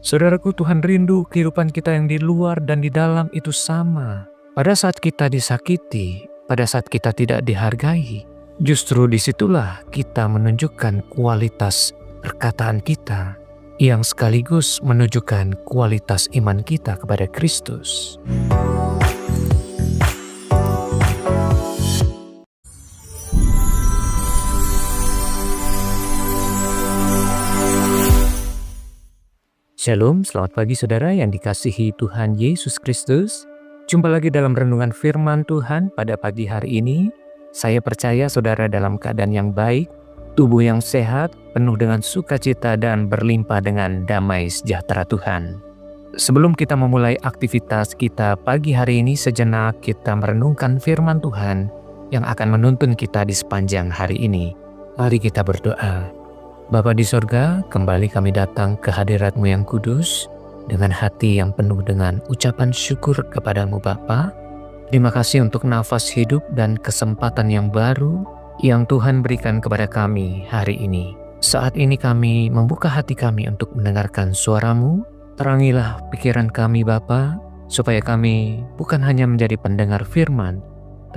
Saudaraku, Tuhan rindu kehidupan kita yang di luar dan di dalam itu sama. Pada saat kita disakiti, pada saat kita tidak dihargai, justru disitulah kita menunjukkan kualitas perkataan kita yang sekaligus menunjukkan kualitas iman kita kepada Kristus. Shalom, selamat pagi saudara yang dikasihi Tuhan Yesus Kristus. Jumpa lagi dalam renungan firman Tuhan pada pagi hari ini. Saya percaya saudara dalam keadaan yang baik, tubuh yang sehat, penuh dengan sukacita dan berlimpah dengan damai sejahtera Tuhan. Sebelum kita memulai aktivitas kita pagi hari ini, sejenak kita merenungkan firman Tuhan yang akan menuntun kita di sepanjang hari ini. Mari kita berdoa. Bapa di sorga, kembali kami datang ke hadirat-Mu yang kudus dengan hati yang penuh dengan ucapan syukur kepadamu Bapa. Terima kasih untuk nafas hidup dan kesempatan yang baru yang Tuhan berikan kepada kami hari ini. Saat ini kami membuka hati kami untuk mendengarkan suara-Mu. Terangilah pikiran kami Bapa, supaya kami bukan hanya menjadi pendengar firman,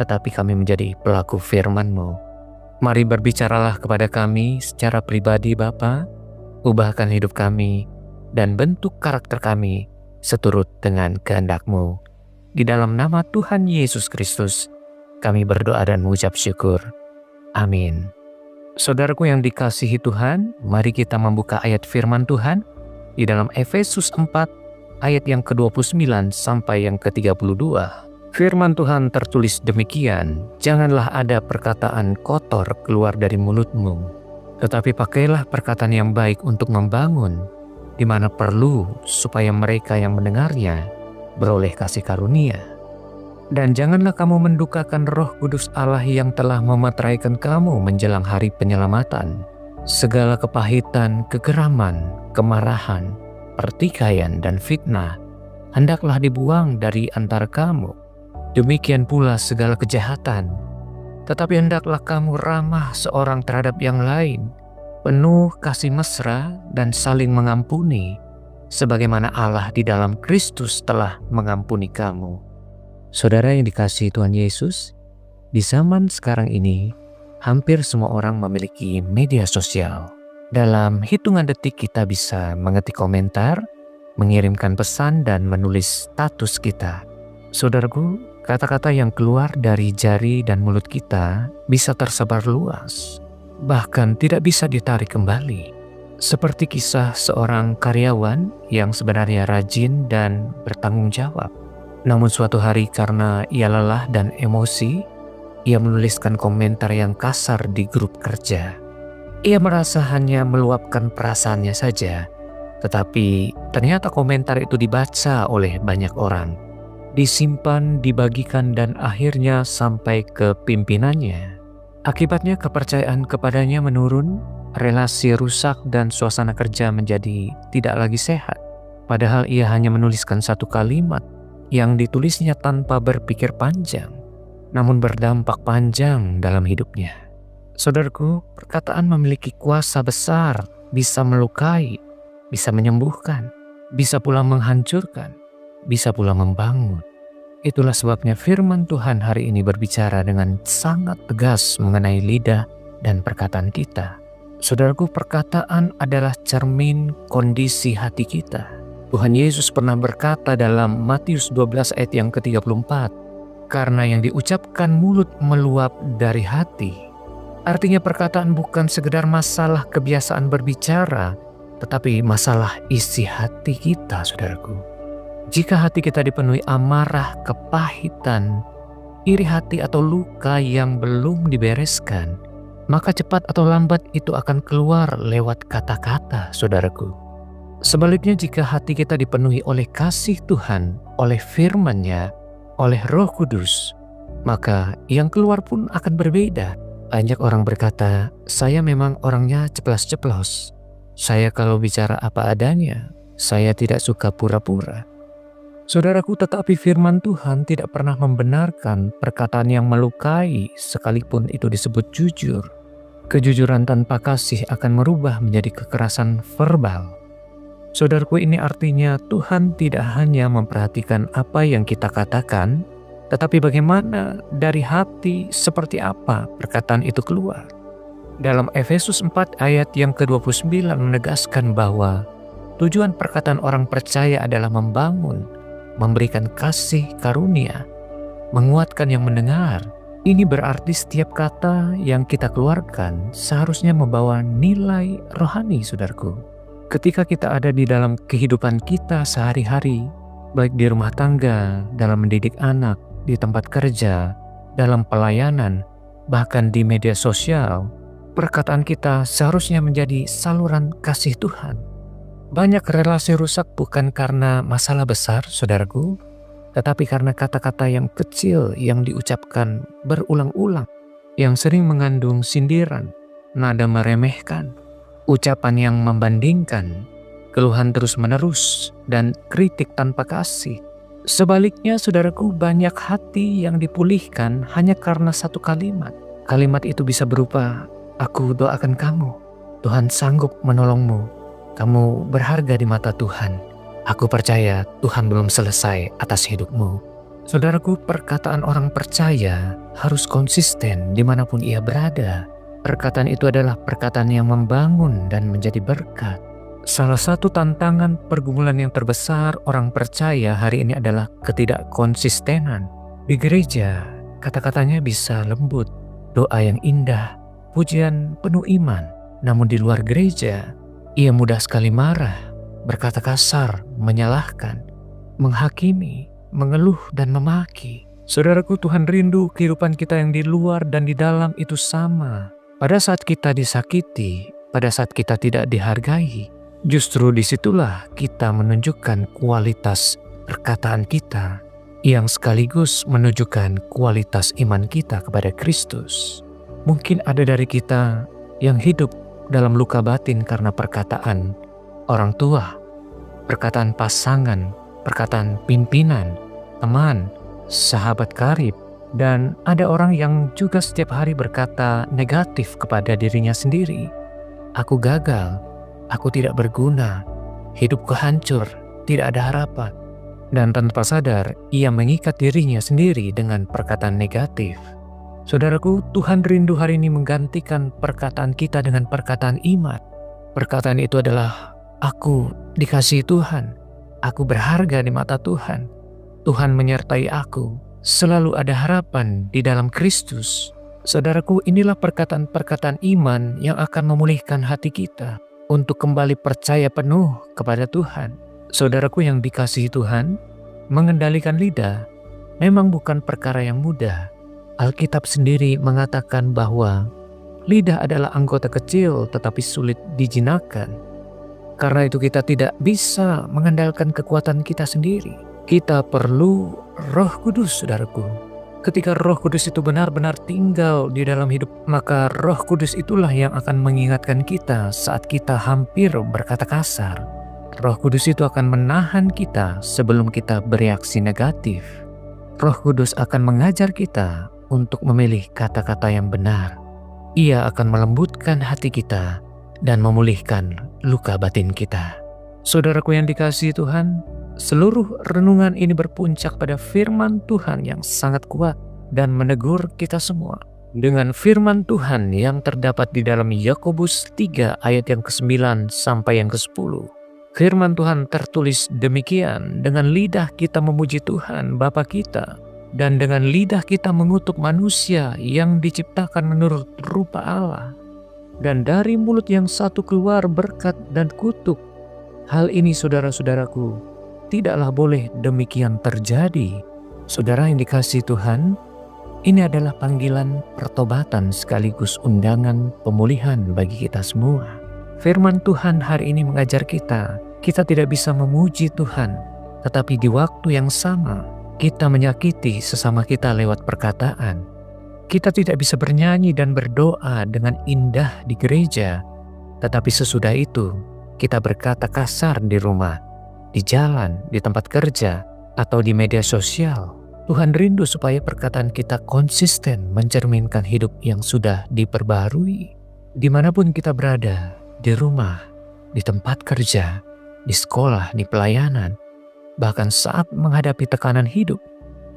tetapi kami menjadi pelaku firman-Mu. Mari berbicaralah kepada kami secara pribadi Bapa, ubahkan hidup kami dan bentuk karakter kami seturut dengan kehendak-Mu. Di dalam nama Tuhan Yesus Kristus, kami berdoa dan mengucap syukur. Amin. Saudaraku yang dikasihi Tuhan, mari kita membuka ayat firman Tuhan di dalam Efesus 4 ayat yang ke-29 sampai yang ke-32. Firman Tuhan tertulis demikian, janganlah ada perkataan kotor keluar dari mulutmu, tetapi pakailah perkataan yang baik untuk membangun, di mana perlu supaya mereka yang mendengarnya beroleh kasih karunia. Dan janganlah kamu mendukakan Roh Kudus Allah yang telah memeteraikan kamu menjelang hari penyelamatan. Segala kepahitan, kegeraman, kemarahan, pertikaian, dan fitnah hendaklah dibuang dari antara kamu. Demikian pula segala kejahatan. Tetapi hendaklah kamu ramah seorang terhadap yang lain, penuh kasih mesra dan saling mengampuni, sebagaimana Allah di dalam Kristus telah mengampuni kamu. Saudara yang dikasihi Tuhan Yesus, di zaman sekarang ini, hampir semua orang memiliki media sosial. Dalam hitungan detik kita bisa mengetik komentar, mengirimkan pesan, dan menulis status kita. Saudaraku, kata-kata yang keluar dari jari dan mulut kita bisa tersebar luas, bahkan tidak bisa ditarik kembali. Seperti kisah seorang karyawan yang sebenarnya rajin dan bertanggung jawab. Namun suatu hari karena ia lelah dan emosi, ia menuliskan komentar yang kasar di grup kerja. Ia merasa hanya meluapkan perasaannya saja, tetapi ternyata komentar itu dibaca oleh banyak orang, disimpan, dibagikan, dan akhirnya sampai ke pimpinannya. Akibatnya kepercayaan kepadanya menurun, relasi rusak, dan suasana kerja menjadi tidak lagi sehat. Padahal ia hanya menuliskan satu kalimat yang ditulisnya tanpa berpikir panjang, namun berdampak panjang dalam hidupnya. Saudaraku, perkataan memiliki kuasa besar, bisa melukai, bisa menyembuhkan, bisa pula menghancurkan, bisa pula membangun. Itulah sebabnya firman Tuhan hari ini berbicara dengan sangat tegas mengenai lidah dan perkataan kita. Saudaraku, perkataan adalah cermin kondisi hati kita. Tuhan Yesus pernah berkata dalam Matius 12 ayat yang ke-34, karena yang diucapkan mulut meluap dari hati. Artinya perkataan bukan sekedar masalah kebiasaan berbicara, tetapi masalah isi hati kita, saudaraku. Jika hati kita dipenuhi amarah, kepahitan, iri hati, atau luka yang belum dibereskan, maka cepat atau lambat itu akan keluar lewat kata-kata, saudaraku. Sebaliknya, jika hati kita dipenuhi oleh kasih Tuhan, oleh firman-Nya, oleh Roh Kudus, maka yang keluar pun akan berbeda. Banyak orang berkata, saya memang orangnya ceplas-ceplos. Saya kalau bicara apa adanya, saya tidak suka pura-pura. Saudaraku, tetapi firman Tuhan tidak pernah membenarkan perkataan yang melukai sekalipun itu disebut jujur. Kejujuran tanpa kasih akan merubah menjadi kekerasan verbal. Saudaraku, ini artinya Tuhan tidak hanya memperhatikan apa yang kita katakan, tetapi bagaimana dari hati, seperti apa perkataan itu keluar. Dalam Efesus 4 ayat yang ke-29 menegaskan bahwa tujuan perkataan orang percaya adalah membangun, memberikan kasih karunia, menguatkan yang mendengar. Ini berarti setiap kata yang kita keluarkan seharusnya membawa nilai rohani, saudaraku. Ketika kita ada di dalam kehidupan kita sehari-hari, baik di rumah tangga, dalam mendidik anak, di tempat kerja, dalam pelayanan, bahkan di media sosial, perkataan kita seharusnya menjadi saluran kasih Tuhan. Banyak relasi rusak bukan karena masalah besar, saudaraku, tetapi karena kata-kata yang kecil yang diucapkan berulang-ulang, yang sering mengandung sindiran, nada meremehkan, ucapan yang membandingkan, keluhan terus-menerus, dan kritik tanpa kasih. Sebaliknya, saudaraku, banyak hati yang dipulihkan hanya karena satu kalimat. Kalimat itu bisa berupa, "Aku doakan kamu, Tuhan sanggup menolongmu, kamu berharga di mata Tuhan, aku percaya Tuhan belum selesai atas hidupmu." Saudaraku, perkataan orang percaya harus konsisten dimanapun ia berada. Perkataan itu adalah perkataan yang membangun dan menjadi berkat. Salah satu tantangan pergumulan yang terbesar orang percaya hari ini adalah ketidakkonsistenan. Di gereja, kata-katanya bisa lembut, doa yang indah, pujian penuh iman. Namun di luar gereja, ia mudah sekali marah, berkata kasar, menyalahkan, menghakimi, mengeluh, dan memaki. Saudaraku, Tuhan rindu kehidupan kita yang di luar dan di dalam itu sama. Pada saat kita disakiti, pada saat kita tidak dihargai, justru disitulah kita menunjukkan kualitas perkataan kita yang sekaligus menunjukkan kualitas iman kita kepada Kristus. Mungkin ada dari kita yang hidup dalam luka batin karena perkataan orang tua, perkataan pasangan, perkataan pimpinan, teman, sahabat karib, dan ada orang yang juga setiap hari berkata negatif kepada dirinya sendiri. Aku gagal, aku tidak berguna, hidupku hancur, tidak ada harapan. Dan tanpa sadar, ia mengikat dirinya sendiri dengan perkataan negatif. Saudaraku, Tuhan rindu hari ini menggantikan perkataan kita dengan perkataan iman. Perkataan itu adalah, aku dikasihi Tuhan, aku berharga di mata Tuhan, Tuhan menyertai aku, selalu ada harapan di dalam Kristus. Saudaraku, inilah perkataan-perkataan iman yang akan memulihkan hati kita untuk kembali percaya penuh kepada Tuhan. Saudaraku yang dikasihi Tuhan, mengendalikan lidah memang bukan perkara yang mudah. Alkitab sendiri mengatakan bahwa lidah adalah anggota kecil tetapi sulit dijinakkan. Karena itu kita tidak bisa mengandalkan kekuatan kita sendiri. Kita perlu Roh Kudus, saudaraku. Ketika Roh Kudus itu benar-benar tinggal di dalam hidup, maka Roh Kudus itulah yang akan mengingatkan kita saat kita hampir berkata kasar. Roh Kudus itu akan menahan kita sebelum kita bereaksi negatif. Roh Kudus akan mengajar kita untuk memilih kata-kata yang benar. Ia akan melembutkan hati kita dan memulihkan luka batin kita. Saudaraku yang dikasihi Tuhan, seluruh renungan ini berpuncak pada firman Tuhan yang sangat kuat dan menegur kita semua. Dengan firman Tuhan yang terdapat di dalam Yakobus 3 ayat yang ke-9 sampai yang ke-10. Firman Tuhan tertulis demikian, dengan lidah kita memuji Tuhan Bapa kita, dan dengan lidah kita mengutuk manusia yang diciptakan menurut rupa Allah. Dan dari mulut yang satu keluar berkat dan kutuk. Hal ini, saudara-saudaraku, tidaklah boleh demikian terjadi. Saudara yang dikasihi Tuhan, ini adalah panggilan pertobatan sekaligus undangan pemulihan bagi kita semua. Firman Tuhan hari ini mengajar kita tidak bisa memuji Tuhan, tetapi di waktu yang sama kita menyakiti sesama kita lewat perkataan. Kita tidak bisa bernyanyi dan berdoa dengan indah di gereja, tetapi sesudah itu kita berkata kasar di rumah, di jalan, di tempat kerja, atau di media sosial. Tuhan rindu supaya perkataan kita konsisten mencerminkan hidup yang sudah diperbarui. Dimanapun kita berada, di rumah, di tempat kerja, di sekolah, di pelayanan, bahkan saat menghadapi tekanan hidup.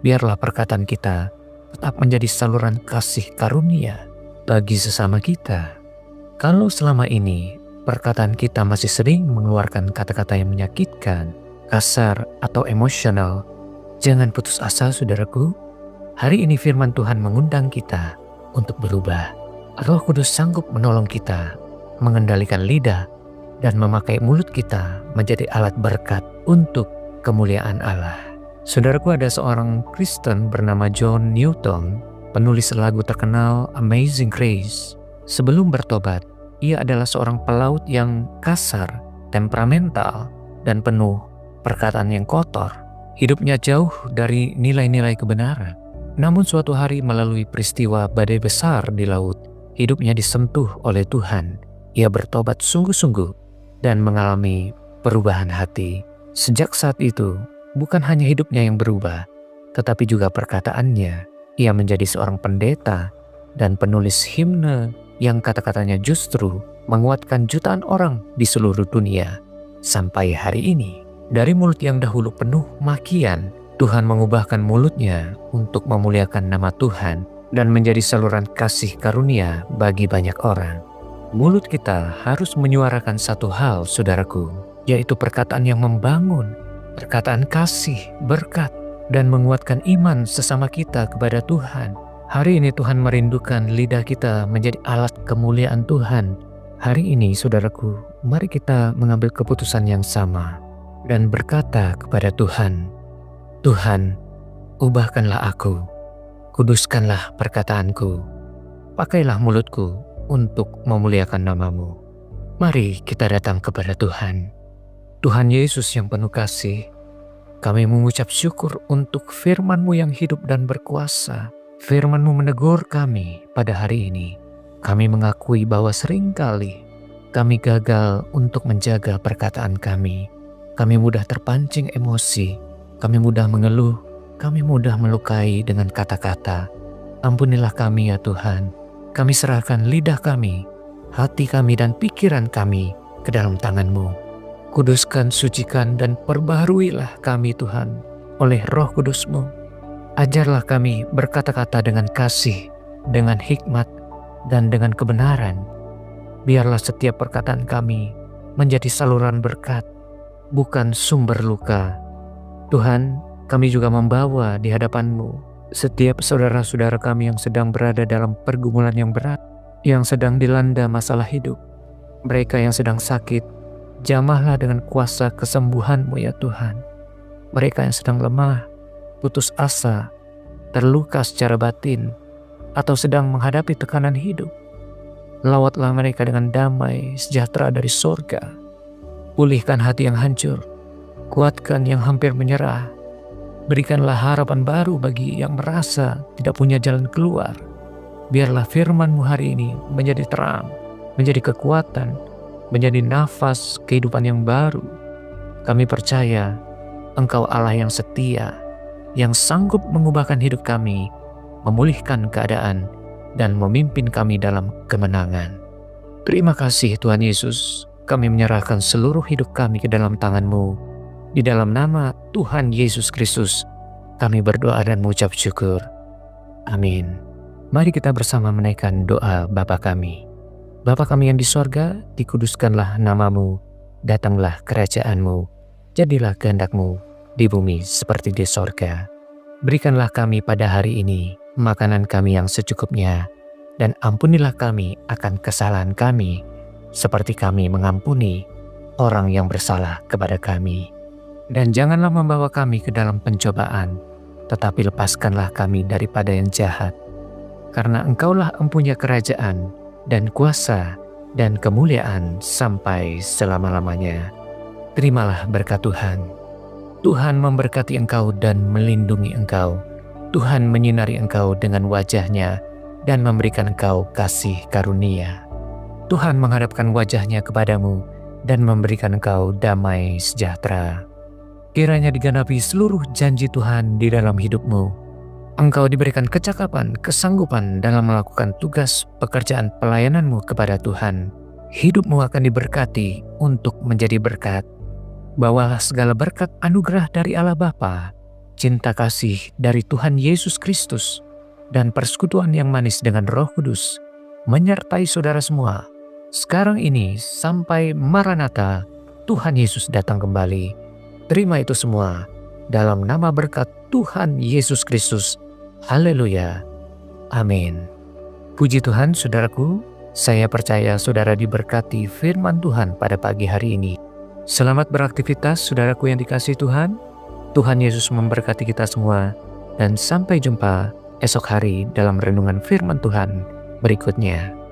Biarlah perkataan kita tetap menjadi saluran kasih karunia bagi sesama kita. Kalau selama ini perkataan kita masih sering mengeluarkan kata-kata yang menyakitkan, kasar, atau emosional, jangan putus asa, saudaraku. Hari ini firman Tuhan mengundang kita untuk berubah. Roh Kudus sanggup menolong kita mengendalikan lidah dan memakai mulut kita menjadi alat berkat untuk kemuliaan Allah. Saudaraku, ada seorang Kristen bernama John Newton, penulis lagu terkenal Amazing Grace. Sebelum bertobat, ia adalah seorang pelaut yang kasar, temperamental, dan penuh perkataan yang kotor. Hidupnya jauh dari nilai-nilai kebenaran. Namun suatu hari melalui peristiwa badai besar di laut, hidupnya disentuh oleh Tuhan. Ia bertobat sungguh-sungguh dan mengalami perubahan hati. Sejak saat itu, bukan hanya hidupnya yang berubah, tetapi juga perkataannya. Ia menjadi seorang pendeta dan penulis himne yang kata-katanya justru menguatkan jutaan orang di seluruh dunia. Sampai hari ini, dari mulut yang dahulu penuh makian, Tuhan mengubahkan mulutnya untuk memuliakan nama Tuhan dan menjadi saluran kasih karunia bagi banyak orang. Mulut kita harus menyuarakan satu hal, saudaraku, yaitu perkataan yang membangun, perkataan kasih, berkat, dan menguatkan iman sesama kita kepada Tuhan. Hari ini Tuhan merindukan lidah kita menjadi alat kemuliaan Tuhan. Hari ini, saudaraku, mari kita mengambil keputusan yang sama dan berkata kepada Tuhan, Tuhan, ubahkanlah aku, kuduskanlah perkataanku, pakailah mulutku untuk memuliakan nama-Mu. Mari kita datang kepada Tuhan. Tuhan Yesus yang penuh kasih, kami mengucap syukur untuk firman-Mu yang hidup dan berkuasa. Firman-Mu menegur kami pada hari ini. Kami mengakui bahwa seringkali kami gagal untuk menjaga perkataan kami. Kami mudah terpancing emosi. Kami mudah mengeluh, kami mudah melukai dengan kata-kata. Ampunilah kami ya Tuhan. Kami serahkan lidah kami, hati kami dan pikiran kami ke dalam tangan-Mu. Kuduskan, sucikan, dan perbaharuilah kami Tuhan oleh Roh Kudus-Mu. Ajarlah kami berkata-kata dengan kasih, dengan hikmat, dan dengan kebenaran. Biarlah setiap perkataan kami menjadi saluran berkat, bukan sumber luka. Tuhan, kami juga membawa di hadapan-Mu setiap saudara-saudara kami yang sedang berada dalam pergumulan yang berat, yang sedang dilanda masalah hidup. Mereka yang sedang sakit, jamahlah dengan kuasa kesembuhan-Mu ya Tuhan. Mereka yang sedang lemah, putus asa, terluka secara batin, atau sedang menghadapi tekanan hidup, lawatlah mereka dengan damai sejahtera dari sorga. Pulihkan hati yang hancur, kuatkan yang hampir menyerah. Berikanlah harapan baru bagi yang merasa tidak punya jalan keluar. Biarlah firman-Mu hari ini menjadi terang, menjadi kekuatan, menjadi nafas kehidupan yang baru. Kami percaya Engkau Allah yang setia, yang sanggup mengubahkan hidup kami, memulihkan keadaan, dan memimpin kami dalam kemenangan. Terima kasih Tuhan Yesus, kami menyerahkan seluruh hidup kami ke dalam tangan-Mu. Di dalam nama Tuhan Yesus Kristus, kami berdoa dan mengucap syukur. Amin. Mari kita bersama menaikkan doa Bapa kami. Bapa kami yang di sorga, dikuduskanlah nama-Mu, datanglah kerajaan-Mu, jadilah kehendak-Mu di bumi seperti di sorga. Berikanlah kami pada hari ini makanan kami yang secukupnya, dan ampunilah kami akan kesalahan kami, seperti kami mengampuni orang yang bersalah kepada kami. Dan janganlah membawa kami ke dalam pencobaan, tetapi lepaskanlah kami daripada yang jahat. Karena Engkaulah empunya kerajaan, dan kuasa, dan kemuliaan sampai selama-lamanya. Terimalah berkat Tuhan. Tuhan memberkati engkau dan melindungi engkau. Tuhan menyinari engkau dengan wajah-Nya dan memberikan engkau kasih karunia. Tuhan menghadapkan wajah-Nya kepadamu dan memberikan engkau damai sejahtera. Kiranya digenapi seluruh janji Tuhan di dalam hidupmu. Engkau diberikan kecakapan, kesanggupan dalam melakukan tugas pekerjaan pelayananmu kepada Tuhan. Hidupmu akan diberkati untuk menjadi berkat. Bawalah segala berkat anugerah dari Allah Bapa, cinta kasih dari Tuhan Yesus Kristus, dan persekutuan yang manis dengan Roh Kudus menyertai saudara semua, sekarang ini sampai Maranatha, Tuhan Yesus datang kembali. Terima itu semua dalam nama berkat Tuhan Yesus Kristus. Haleluya. Amin. Puji Tuhan, saudaraku, saya percaya saudara diberkati firman Tuhan pada pagi hari ini. Selamat beraktivitas, saudaraku yang dikasihi Tuhan. Tuhan Yesus memberkati kita semua, dan sampai jumpa esok hari dalam renungan firman Tuhan berikutnya.